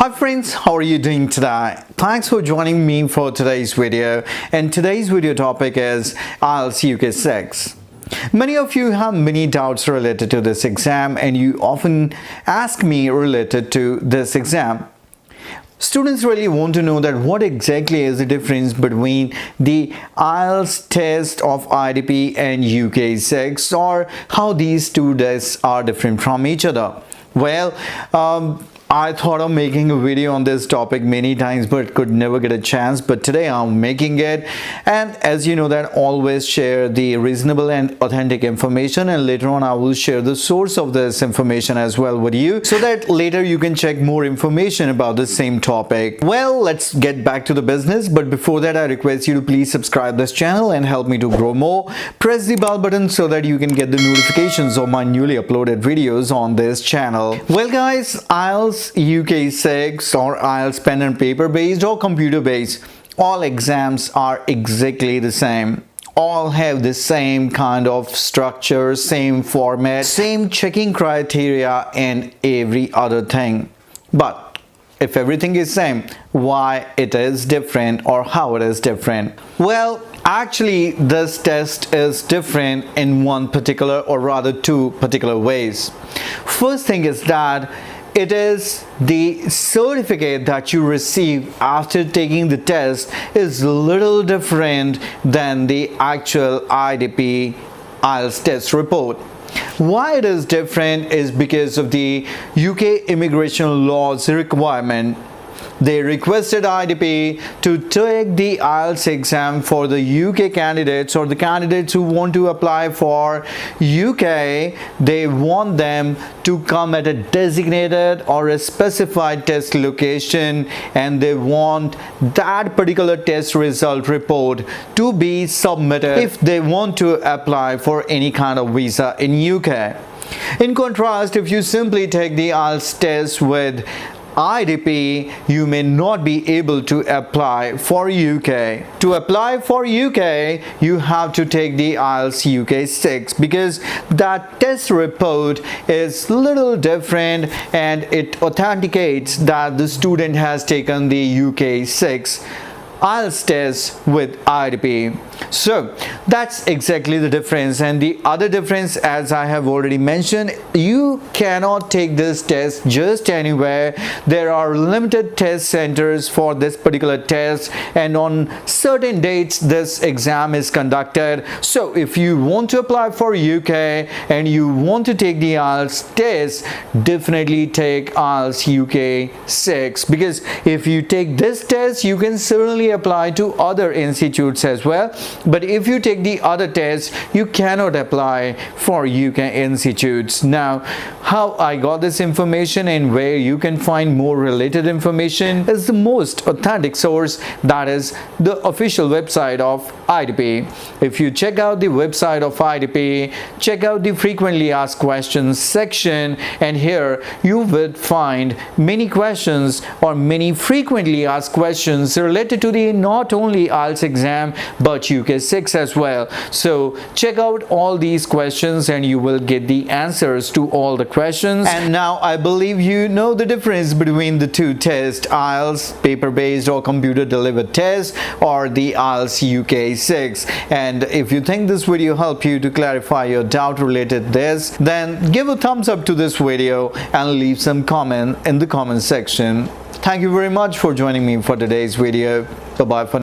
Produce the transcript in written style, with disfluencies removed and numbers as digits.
Hi friends, how are you doing today? Thanks for joining me for today's video, and today's video topic is IELTS UK6. Many of you have many doubts related to this exam and you often ask me related to this exam. Students really want to know that what exactly is the difference between the IELTS test of IDP and UK6, or how these two tests are different from each other. Well, I thought of making a video on this topic many times but could never get a chance, but today I'm making it. And as you know that always share the reasonable and authentic information, and later on I will share the source of this information as well with you, so that later you can check more information about the same topic. Well, let's get back to the business, but before that I request you to please subscribe this channel and help me to grow more. Press the bell button so that you can get the notifications of my newly uploaded videos on this channel. Well guys, IELTS UK6 or IELTS pen and paper based or computer based, all exams are exactly the same. All have the same kind of structure, same format, same checking criteria and every other thing. But if everything is same, why it is different or how it is different? Well, actually this test is different in one particular, or rather two particular ways. First thing is that it is the certificate that you receive after taking the test is little different than the actual IDP IELTS test report. Why it is different is because of the UK immigration laws requirement. They requested IDP to take the IELTS exam for the UK candidates, or the candidates who want to apply for UK. They want them to come at a designated or a specified test location, and they want that particular test result report to be submitted if they want to apply for any kind of visa in UK. In contrast, if you simply take the IELTS test with IDP, you may not be able to apply for UK. To apply for UK, you have to take the IELTS UK6, because that test report is little different and it authenticates that the student has taken the UK6 IELTS test with IDP. So that's exactly the difference. And the other difference, as I have already mentioned, you cannot take this test just anywhere. There are limited test centers for this particular test, and on certain dates this exam is conducted. So if you want to apply for UK and you want to take the IELTS test, definitely take IELTS UK6, because if you take this test you can certainly apply to other institutes as well, but if you take the other test you cannot apply for UK institutes. Now, how I got this information and where you can find more related information is the most authentic source, that is the official website of IDP. If you check out the website of IDP, check out the frequently asked questions section, and here you will find many questions or many frequently asked questions related to the not only IELTS exam but UK6 as well. So check out all these questions and you will get the answers to all the questions. And now I believe you know the difference between the two tests, IELTS paper-based or computer-delivered test, or the IELTS UK6. And if you think this video helped you to clarify your doubt related to this, then give a thumbs up to this video and leave some comment in the comment section. Thank you very much for joining me for today's video. Bye-bye for now.